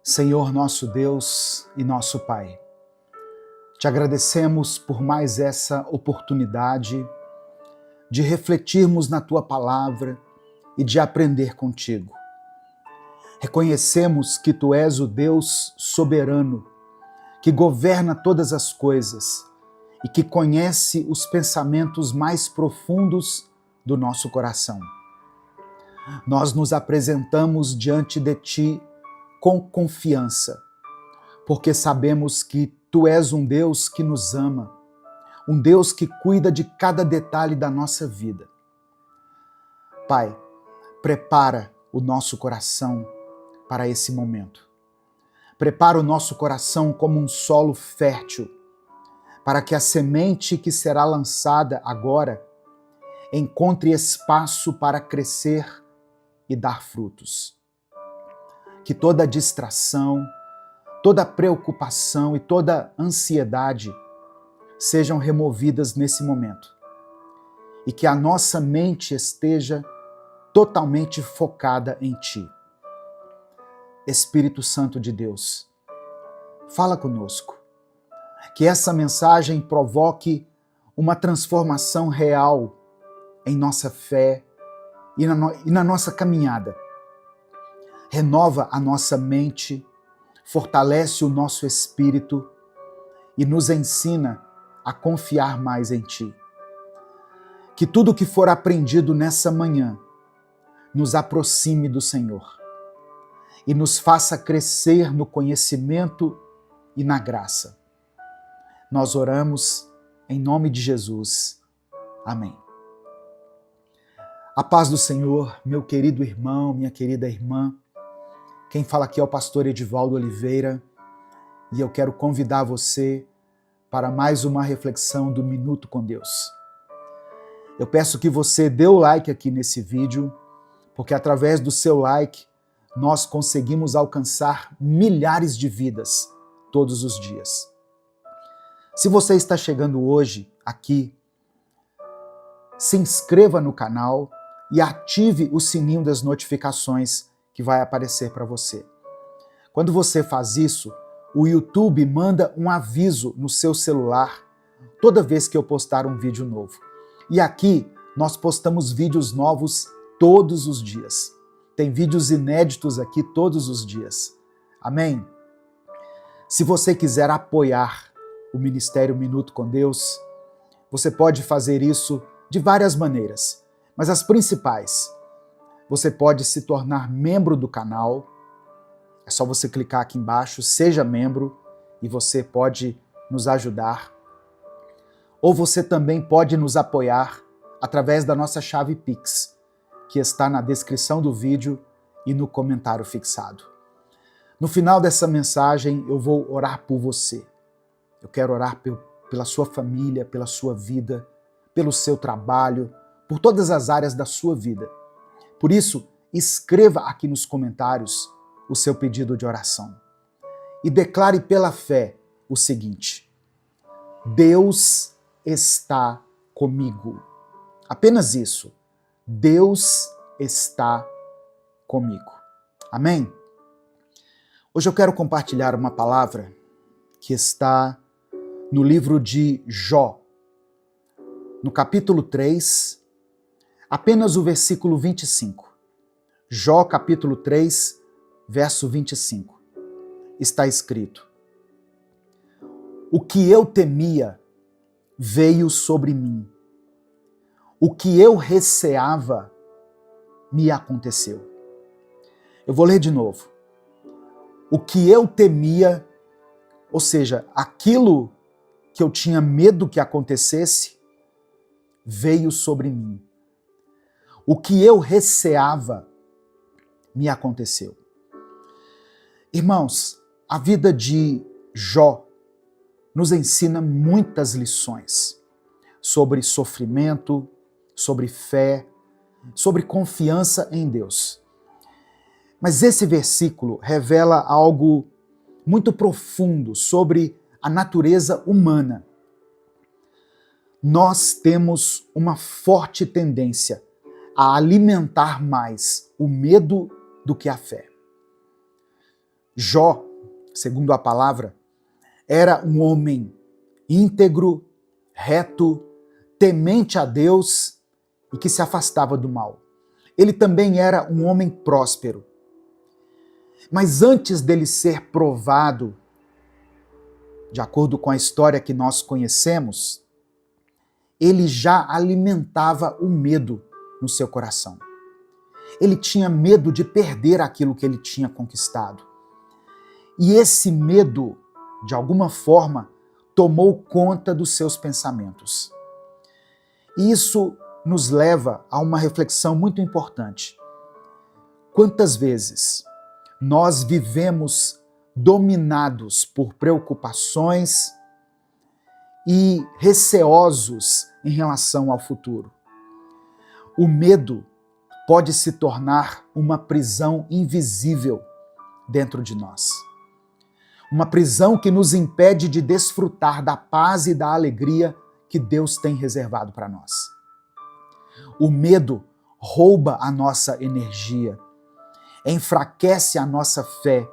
Senhor nosso Deus e nosso Pai, te agradecemos por mais essa oportunidade de refletirmos na Tua Palavra e de aprender contigo. Reconhecemos que Tu és o Deus soberano, que governa todas as coisas e que conhece os pensamentos mais profundos do nosso coração. Nós nos apresentamos diante de Ti com confiança, porque sabemos que Tu és um Deus que nos ama, um Deus que cuida de cada detalhe da nossa vida. Pai, prepara o nosso coração para esse momento. Prepara o nosso coração como um solo fértil, para que a semente que será lançada agora encontre espaço para crescer e dar frutos. Que toda distração, toda preocupação e toda ansiedade sejam removidas nesse momento e que a nossa mente esteja totalmente focada em Ti. Espírito Santo de Deus, fala conosco, que essa mensagem provoque uma transformação real em nossa fé e na nossa caminhada. Renova a nossa mente, fortalece o nosso espírito e nos ensina a confiar mais em Ti. Que tudo que for aprendido nessa manhã nos aproxime do Senhor e nos faça crescer no conhecimento e na graça. Nós oramos em nome de Jesus. Amém. A paz do Senhor, meu querido irmão, minha querida irmã. Quem fala aqui é o pastor Edivaldo Oliveira e eu quero convidar você para mais uma reflexão do Minuto com Deus. Eu peço que você dê o like aqui nesse vídeo, porque através do seu like nós conseguimos alcançar milhares de vidas todos os dias. Se você está chegando hoje aqui, se inscreva no canal e ative o sininho das notificações que vai aparecer para você. Quando você faz isso, o YouTube manda um aviso no seu celular toda vez que eu postar um vídeo novo. E aqui nós postamos vídeos novos todos os dias. Tem vídeos inéditos aqui todos os dias. Amém? Se você quiser apoiar o Ministério Minuto com Deus, você pode fazer isso de várias maneiras, mas as principais: você pode se tornar membro do canal, é só você clicar aqui embaixo, seja membro, e você pode nos ajudar. Ou você também pode nos apoiar através da nossa chave Pix, que está na descrição do vídeo e no comentário fixado. No final dessa mensagem, eu vou orar por você. Eu quero orar pela sua família, pela sua vida, pelo seu trabalho, por todas as áreas da sua vida. Por isso, escreva aqui nos comentários o seu pedido de oração. E declare pela fé o seguinte: Deus está comigo. Apenas isso. Deus está comigo. Amém? Hoje eu quero compartilhar uma palavra que está no livro de Jó, no capítulo 3, apenas o versículo 25. Jó, capítulo 3, verso 25. Está escrito: O que eu temia veio sobre mim. O que eu receava me aconteceu. Eu vou ler de novo. O que eu temia, ou seja, aquilo que eu tinha medo que acontecesse, veio sobre mim. O que eu receava me aconteceu. Irmãos, a vida de Jó nos ensina muitas lições sobre sofrimento, sobre fé, sobre confiança em Deus. Mas esse versículo revela algo muito profundo sobre a natureza humana. Nós temos uma forte tendência a alimentar mais o medo do que a fé. Jó, segundo a palavra, era um homem íntegro, reto, temente a Deus e que se afastava do mal. Ele também era um homem próspero. Mas antes dele ser provado, de acordo com a história que nós conhecemos, ele já alimentava o medo no seu coração. Ele tinha medo de perder aquilo que ele tinha conquistado. E esse medo, de alguma forma, tomou conta dos seus pensamentos. E isso nos leva a uma reflexão muito importante. Quantas vezes nós vivemos dominados por preocupações e receosos em relação ao futuro? O medo pode se tornar uma prisão invisível dentro de nós. Uma prisão que nos impede de desfrutar da paz e da alegria que Deus tem reservado para nós. O medo rouba a nossa energia, enfraquece a nossa fé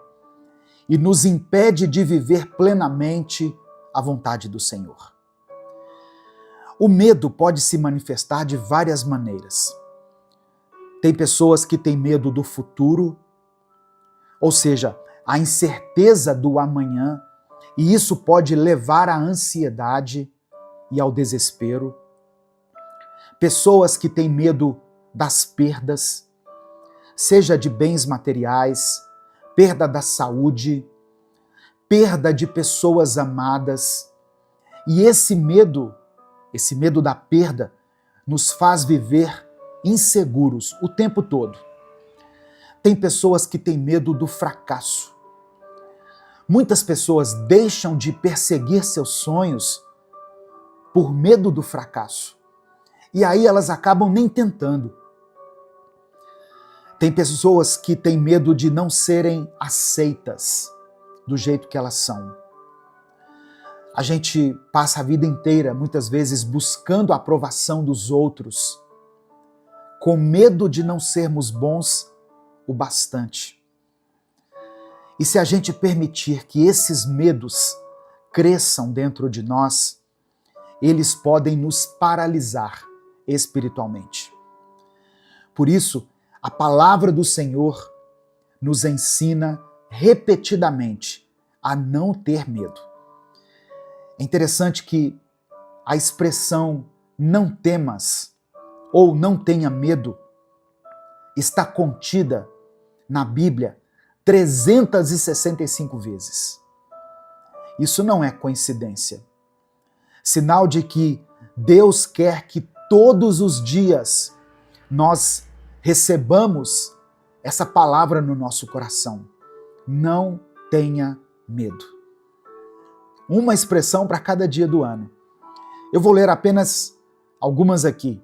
e nos impede de viver plenamente a vontade do Senhor. O medo pode se manifestar de várias maneiras. Tem pessoas que têm medo do futuro, ou seja, a incerteza do amanhã, e isso pode levar à ansiedade e ao desespero. Pessoas que têm medo das perdas, seja de bens materiais, perda da saúde, perda de pessoas amadas. E esse medo da perda, nos faz viver inseguros o tempo todo. Tem pessoas que têm medo do fracasso. Muitas pessoas deixam de perseguir seus sonhos por medo do fracasso. E aí elas acabam nem tentando. Tem pessoas que têm medo de não serem aceitas do jeito que elas são. A gente passa a vida inteira, muitas vezes, buscando a aprovação dos outros, com medo de não sermos bons o bastante. E se a gente permitir que esses medos cresçam dentro de nós, eles podem nos paralisar espiritualmente. Por isso, a palavra do Senhor nos ensina repetidamente a não ter medo. É interessante que a expressão não temas ou não tenha medo está contida na Bíblia 365 vezes. Isso não é coincidência. Sinal de que Deus quer que todos os dias nós recebamos essa palavra no nosso coração. Não tenha medo. Uma expressão para cada dia do ano. Eu vou ler apenas algumas aqui,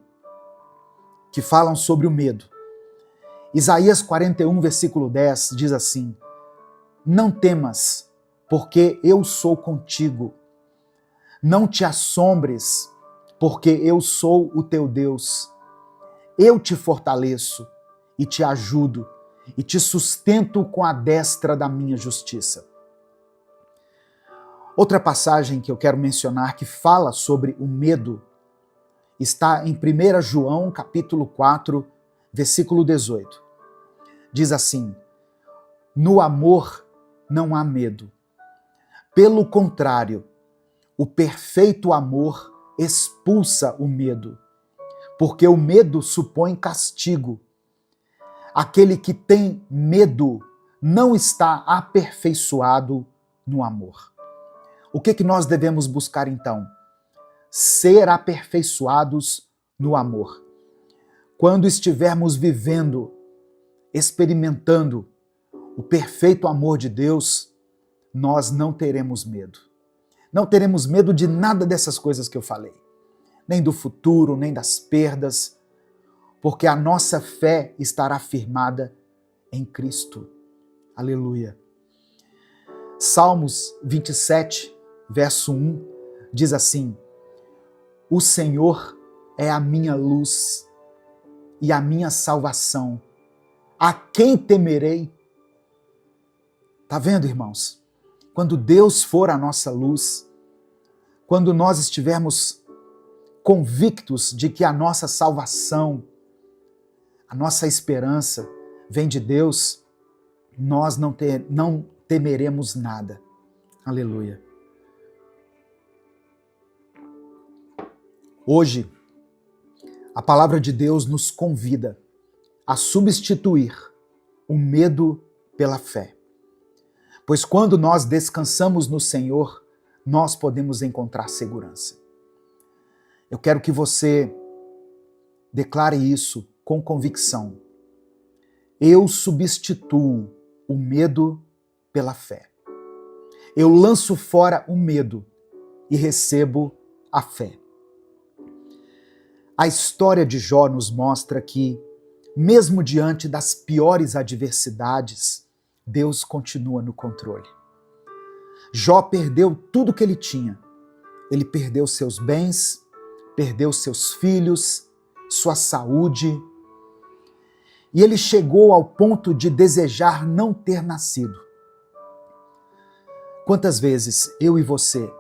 que falam sobre o medo. Isaías 41, versículo 10, diz assim: Não temas, porque eu sou contigo. Não te assombres, porque eu sou o teu Deus. Eu te fortaleço e te ajudo e te sustento com a destra da minha justiça. Outra passagem que eu quero mencionar que fala sobre o medo está em 1 João, capítulo 4, versículo 18. Diz assim: No amor não há medo. Pelo contrário, o perfeito amor expulsa o medo, porque o medo supõe castigo. Aquele que tem medo não está aperfeiçoado no amor. O que nós devemos buscar então? Ser aperfeiçoados no amor. Quando estivermos vivendo, experimentando o perfeito amor de Deus, nós não teremos medo. Não teremos medo de nada dessas coisas que eu falei. Nem do futuro, nem das perdas, porque a nossa fé estará firmada em Cristo. Aleluia. Salmos 27, verso 1, diz assim: O Senhor é a minha luz e a minha salvação. A quem temerei? Tá vendo, irmãos? Quando Deus for a nossa luz, quando nós estivermos convictos de que a nossa salvação, a nossa esperança vem de Deus, nós não temeremos nada. Aleluia. Hoje, a palavra de Deus nos convida a substituir o medo pela fé. Pois quando nós descansamos no Senhor, nós podemos encontrar segurança. Eu quero que você declare isso com convicção. Eu substituo o medo pela fé. Eu lanço fora o medo e recebo a fé. A história de Jó nos mostra que, mesmo diante das piores adversidades, Deus continua no controle. Jó perdeu tudo que ele tinha. Ele perdeu seus bens, perdeu seus filhos, sua saúde. E ele chegou ao ponto de desejar não ter nascido. Quantas vezes eu e você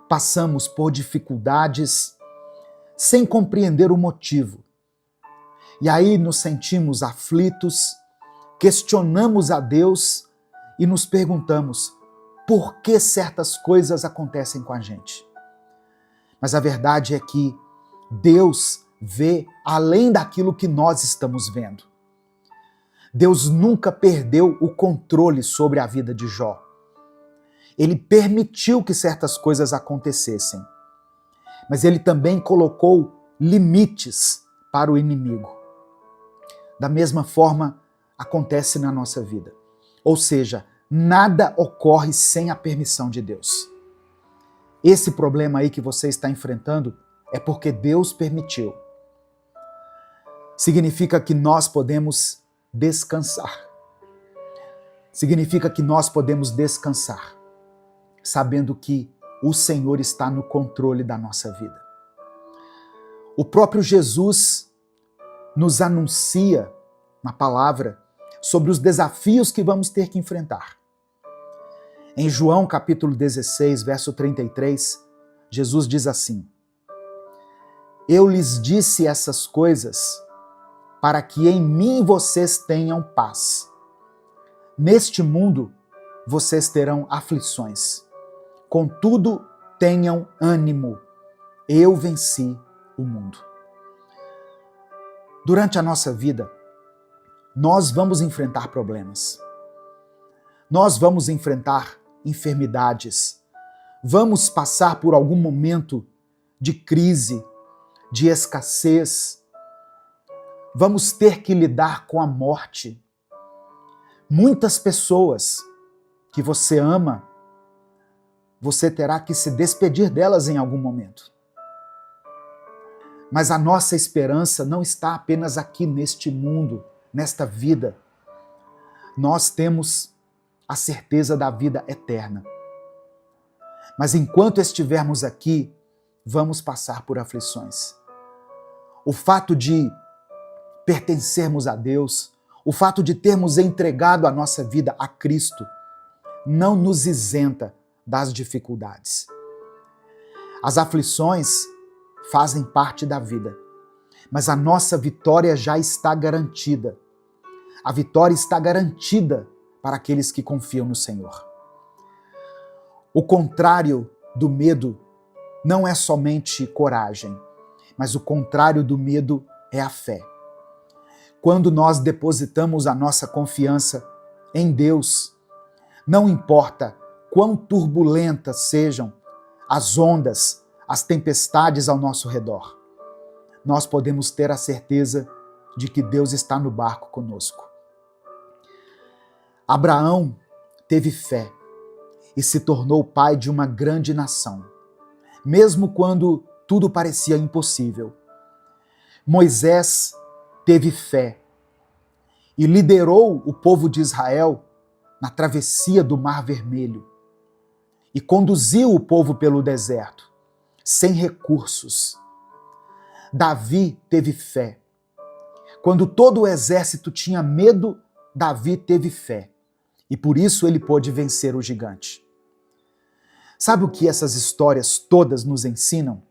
passamos por dificuldades sem compreender o motivo? E aí nos sentimos aflitos, questionamos a Deus e nos perguntamos por que certas coisas acontecem com a gente. Mas a verdade é que Deus vê além daquilo que nós estamos vendo. Deus nunca perdeu o controle sobre a vida de Jó. Ele permitiu que certas coisas acontecessem, mas ele também colocou limites para o inimigo. Da mesma forma, acontece na nossa vida. Ou seja, nada ocorre sem a permissão de Deus. Esse problema aí que você está enfrentando é porque Deus permitiu. Significa que nós podemos descansar. Significa que nós podemos descansar, sabendo que o Senhor está no controle da nossa vida. O próprio Jesus nos anuncia na palavra sobre os desafios que vamos ter que enfrentar. Em João capítulo 16, verso 33, Jesus diz assim: Eu lhes disse essas coisas para que em mim vocês tenham paz. Neste mundo vocês terão aflições. Contudo, tenham ânimo. Eu venci o mundo. Durante a nossa vida, nós vamos enfrentar problemas. Nós vamos enfrentar enfermidades. Vamos passar por algum momento de crise, de escassez. Vamos ter que lidar com a morte. Muitas pessoas que você ama, você terá que se despedir delas em algum momento. Mas a nossa esperança não está apenas aqui neste mundo, nesta vida. Nós temos a certeza da vida eterna. Mas enquanto estivermos aqui, vamos passar por aflições. O fato de pertencermos a Deus, o fato de termos entregado a nossa vida a Cristo, não nos isenta das dificuldades. As aflições fazem parte da vida, mas a nossa vitória já está garantida. A vitória está garantida para aqueles que confiam no Senhor. O contrário do medo não é somente coragem, mas o contrário do medo é a fé. Quando nós depositamos a nossa confiança em Deus, não importa quão turbulentas sejam as ondas, as tempestades ao nosso redor, nós podemos ter a certeza de que Deus está no barco conosco. Abraão teve fé e se tornou pai de uma grande nação, mesmo quando tudo parecia impossível. Moisés teve fé e liderou o povo de Israel na travessia do Mar Vermelho e conduziu o povo pelo deserto, sem recursos. Davi teve fé. Quando todo o exército tinha medo, Davi teve fé e por isso ele pôde vencer o gigante. Sabe o que essas histórias todas nos ensinam?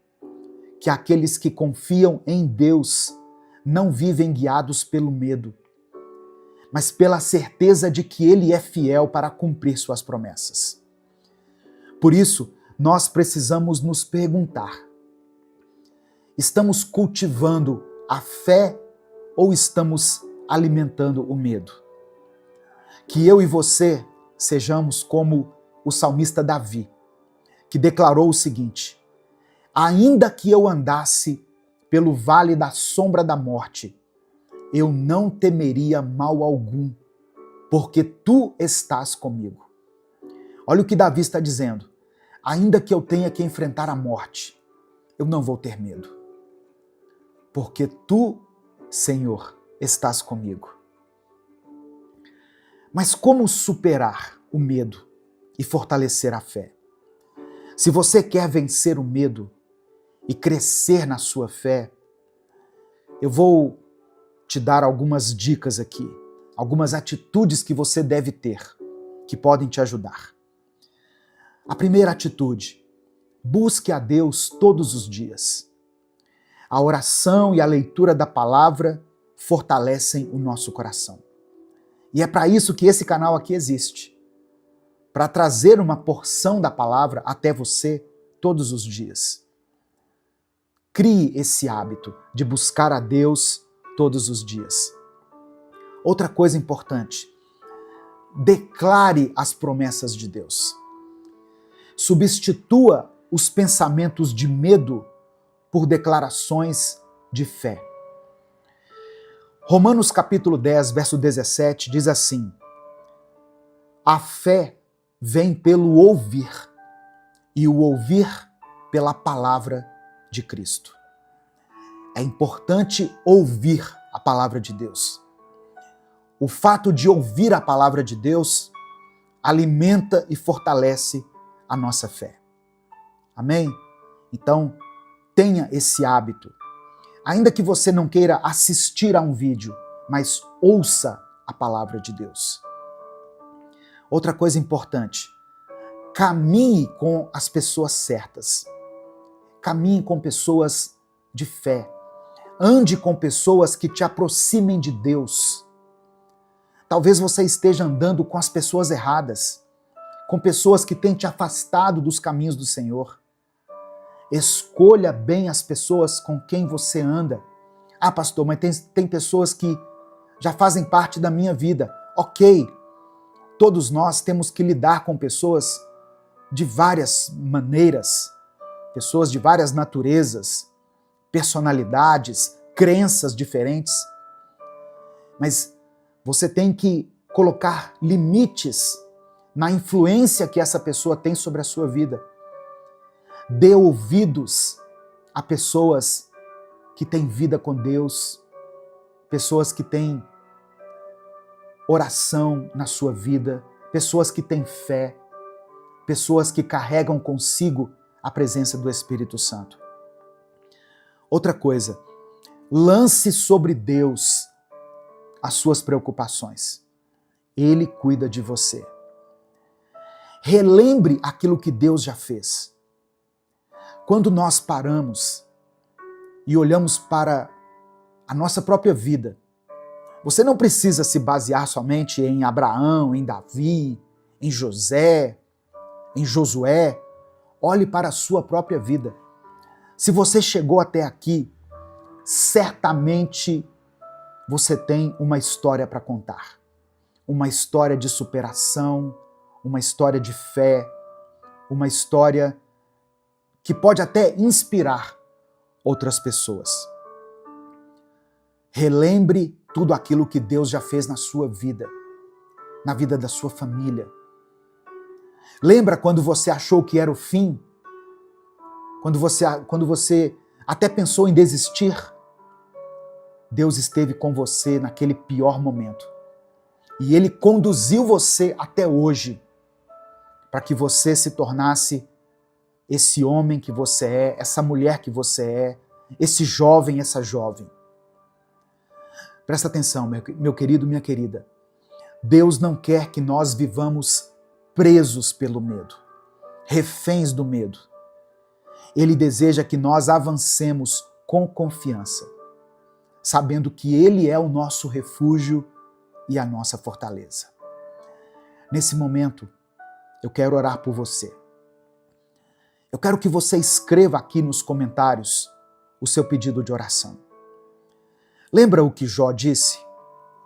Que aqueles que confiam em Deus não vivem guiados pelo medo, mas pela certeza de que Ele é fiel para cumprir suas promessas. Por isso, nós precisamos nos perguntar: estamos cultivando a fé ou estamos alimentando o medo? Que eu e você sejamos como o salmista Davi, que declarou o seguinte: ainda que eu andasse pelo vale da sombra da morte, eu não temeria mal algum, porque tu estás comigo. Olha o que Davi está dizendo: ainda que eu tenha que enfrentar a morte, eu não vou ter medo, porque tu, Senhor, estás comigo. Mas como superar o medo e fortalecer a fé? Se você quer vencer o medo e crescer na sua fé, eu vou te dar algumas dicas aqui, algumas atitudes que você deve ter, que podem te ajudar. A primeira atitude: busque a Deus todos os dias. A oração e a leitura da palavra fortalecem o nosso coração. E é para isso que esse canal aqui existe, para trazer uma porção da palavra até você todos os dias. Crie esse hábito de buscar a Deus todos os dias. Outra coisa importante: declare as promessas de Deus. Substitua os pensamentos de medo por declarações de fé. Romanos capítulo 10, verso 17 diz assim: a fé vem pelo ouvir, e o ouvir pela palavra de Cristo. É importante ouvir a palavra de Deus. O fato de ouvir a palavra de Deus alimenta e fortalece a nossa fé. Amém? Então, tenha esse hábito. Ainda que você não queira assistir a um vídeo, mas ouça a palavra de Deus. Outra coisa importante: caminhe com as pessoas certas. Caminhe com pessoas de fé. Ande com pessoas que te aproximem de Deus. Talvez você esteja andando com as pessoas erradas, com pessoas que têm te afastado dos caminhos do Senhor. Escolha bem as pessoas com quem você anda. Ah, pastor, mas tem pessoas que já fazem parte da minha vida. Ok, todos nós temos que lidar com pessoas de várias maneiras, pessoas de várias naturezas, personalidades, crenças diferentes. Mas você tem que colocar limites na influência que essa pessoa tem sobre a sua vida. Dê ouvidos a pessoas que têm vida com Deus, pessoas que têm oração na sua vida, pessoas que têm fé, pessoas que carregam consigo a presença do Espírito Santo. Outra coisa: lance sobre Deus as suas preocupações. Ele cuida de você. Relembre aquilo que Deus já fez. Quando nós paramos e olhamos para a nossa própria vida, você não precisa se basear somente em Abraão, em Davi, em José, em Josué. Olhe para a sua própria vida. Se você chegou até aqui, certamente você tem uma história para contar. Uma história de superação, uma história de fé, uma história que pode até inspirar outras pessoas. Relembre tudo aquilo que Deus já fez na sua vida, na vida da sua família. Lembra quando você achou que era o fim? Quando você até pensou em desistir? Deus esteve com você naquele pior momento. E Ele conduziu você até hoje para que você se tornasse esse homem que você é, essa mulher que você é, esse jovem, essa jovem. Presta atenção, meu querido, minha querida. Deus não quer que nós vivamos presos pelo medo, reféns do medo. Ele deseja que nós avancemos com confiança, sabendo que Ele é o nosso refúgio e a nossa fortaleza. Nesse momento, eu quero orar por você. Eu quero que você escreva aqui nos comentários o seu pedido de oração. Lembra o que Jó disse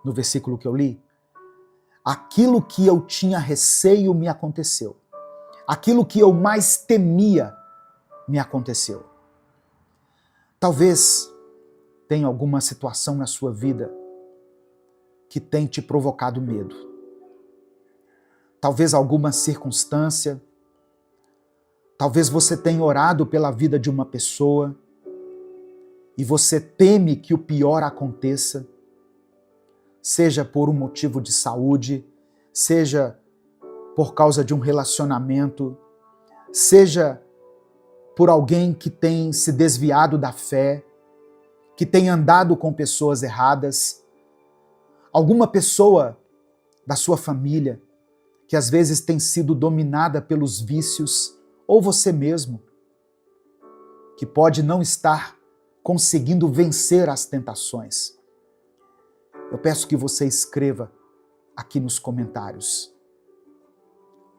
no versículo que eu li? Aquilo que eu tinha receio me aconteceu. Aquilo que eu mais temia me aconteceu. Talvez tenha alguma situação na sua vida que tem te provocado medo. Talvez alguma circunstância. Talvez você tenha orado pela vida de uma pessoa e você teme que o pior aconteça, seja por um motivo de saúde, seja por causa de um relacionamento, seja por alguém que tem se desviado da fé, que tem andado com pessoas erradas, alguma pessoa da sua família que às vezes tem sido dominada pelos vícios, ou você mesmo, que pode não estar conseguindo vencer as tentações. Eu peço que você escreva aqui nos comentários: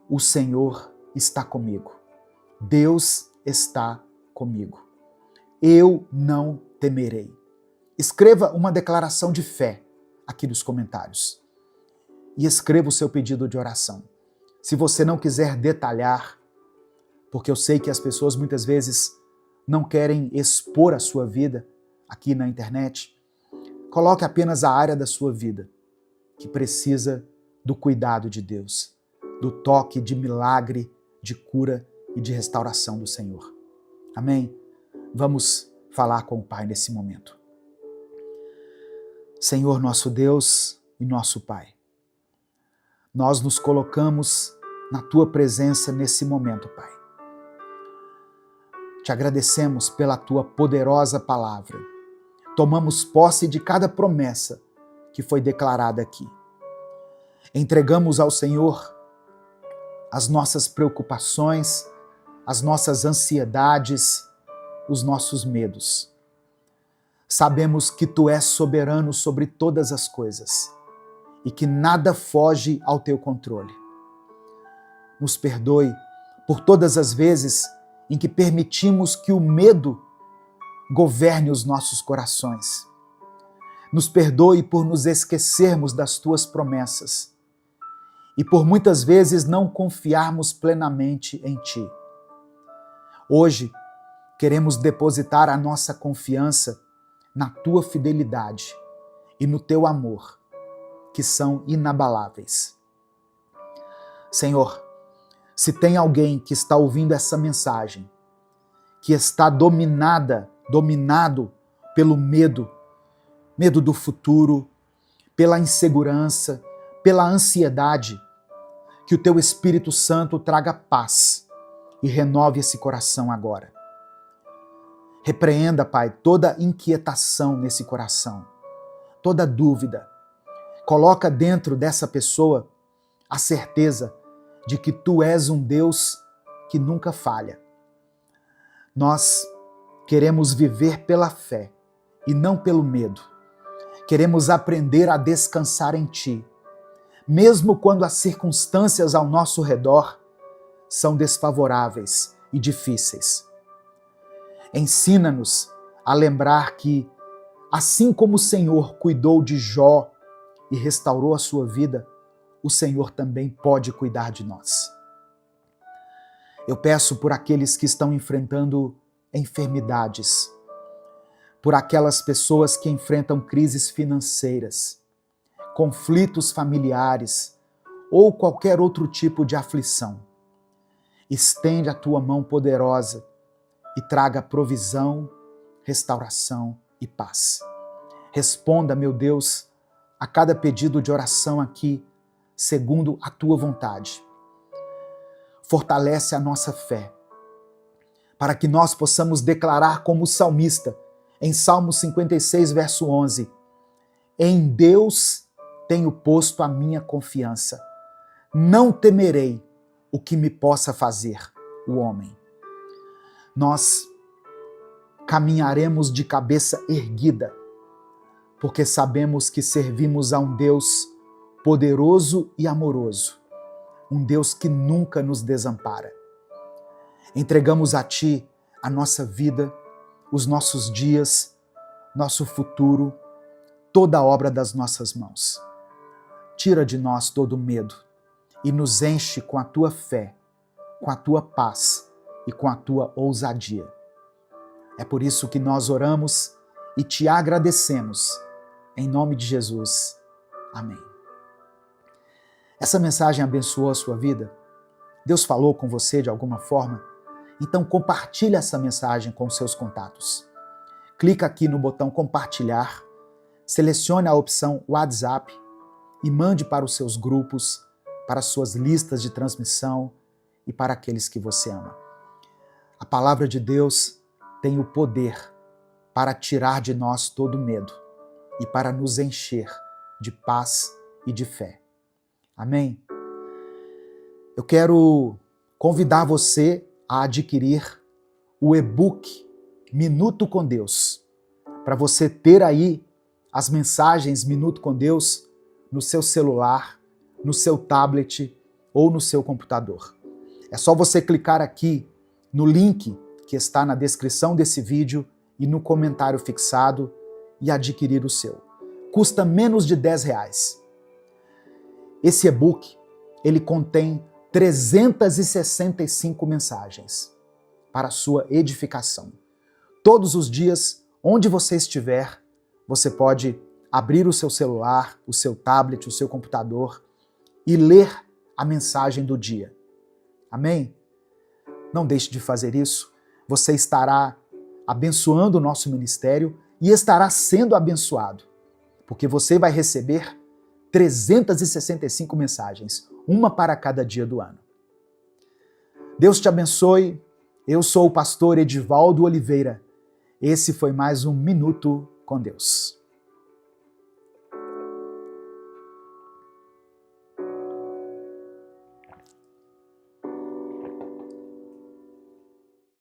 o Senhor está comigo. Deus está comigo. Eu não temerei. Escreva uma declaração de fé aqui nos comentários. E escreva o seu pedido de oração. Se você não quiser detalhar, porque eu sei que as pessoas muitas vezes não querem expor a sua vida aqui na internet, coloque apenas a área da sua vida que precisa do cuidado de Deus, do toque de milagre, de cura e de restauração do Senhor. Amém? Vamos falar com o Pai nesse momento. Senhor, nosso Deus e nosso Pai, nós nos colocamos na Tua presença nesse momento, Pai. Te agradecemos pela Tua poderosa palavra. Tomamos posse de cada promessa que foi declarada aqui. Entregamos ao Senhor as nossas preocupações, as nossas ansiedades, os nossos medos. Sabemos que Tu és soberano sobre todas as coisas e que nada foge ao Teu controle. Nos perdoe por todas as vezes em que permitimos que o medo governe os nossos corações. Nos perdoe por nos esquecermos das Tuas promessas e por muitas vezes não confiarmos plenamente em Ti. Hoje, queremos depositar a nossa confiança na Tua fidelidade e no Teu amor, que são inabaláveis. Senhor, se tem alguém que está ouvindo essa mensagem, que está dominado pelo medo do futuro, pela insegurança, pela ansiedade, que o Teu Espírito Santo traga paz e renove esse coração agora. Repreenda, Pai, toda inquietação nesse coração, toda dúvida. Coloca dentro dessa pessoa a certeza de que Tu és um Deus que nunca falha. Nós queremos viver pela fé e não pelo medo. Queremos aprender a descansar em Ti, mesmo quando as circunstâncias ao nosso redor são desfavoráveis e difíceis. Ensina-nos a lembrar que, assim como o Senhor cuidou de Jó e restaurou a sua vida, o Senhor também pode cuidar de nós. Eu peço por aqueles que estão enfrentando enfermidades, por aquelas pessoas que enfrentam crises financeiras, conflitos familiares ou qualquer outro tipo de aflição. Estende a Tua mão poderosa e traga provisão, restauração e paz. Responda, meu Deus, a cada pedido de oração aqui, segundo a Tua vontade. Fortalece a nossa fé, para que nós possamos declarar como o salmista, em Salmo 56, verso 11, em Deus tenho posto a minha confiança. Não temerei o que me possa fazer o homem. Nós caminharemos de cabeça erguida, porque sabemos que servimos a um Deus poderoso e amoroso, um Deus que nunca nos desampara. Entregamos a Ti a nossa vida, os nossos dias, nosso futuro, toda a obra das nossas mãos. Tira de nós todo o medo e nos enche com a Tua fé, com a Tua paz e com a Tua ousadia. É por isso que nós oramos e Te agradecemos. Em nome de Jesus. Amém. Essa mensagem abençoou a sua vida? Deus falou com você de alguma forma? Então compartilhe essa mensagem com seus contatos. Clica aqui no botão compartilhar, selecione a opção WhatsApp e mande para os seus grupos, para as suas listas de transmissão e para aqueles que você ama. A palavra de Deus tem o poder para tirar de nós todo medo e para nos encher de paz e de fé. Amém? Eu quero convidar você a adquirir o e-book Minuto com Deus, para você ter aí as mensagens Minuto com Deus no seu celular, no seu tablet ou no seu computador. É só você clicar aqui no link que está na descrição desse vídeo e no comentário fixado e adquirir o seu. Custa menos de R$10. Esse e-book, ele contém 365 mensagens para a sua edificação. Todos os dias, onde você estiver, você pode abrir o seu celular, o seu tablet, o seu computador e ler a mensagem do dia. Amém? Não deixe de fazer isso. Você estará abençoando o nosso ministério e estará sendo abençoado, porque você vai receber 365 mensagens, uma para cada dia do ano. Deus te abençoe. Eu sou o pastor Edivaldo Oliveira. Esse foi mais um Minuto com Deus.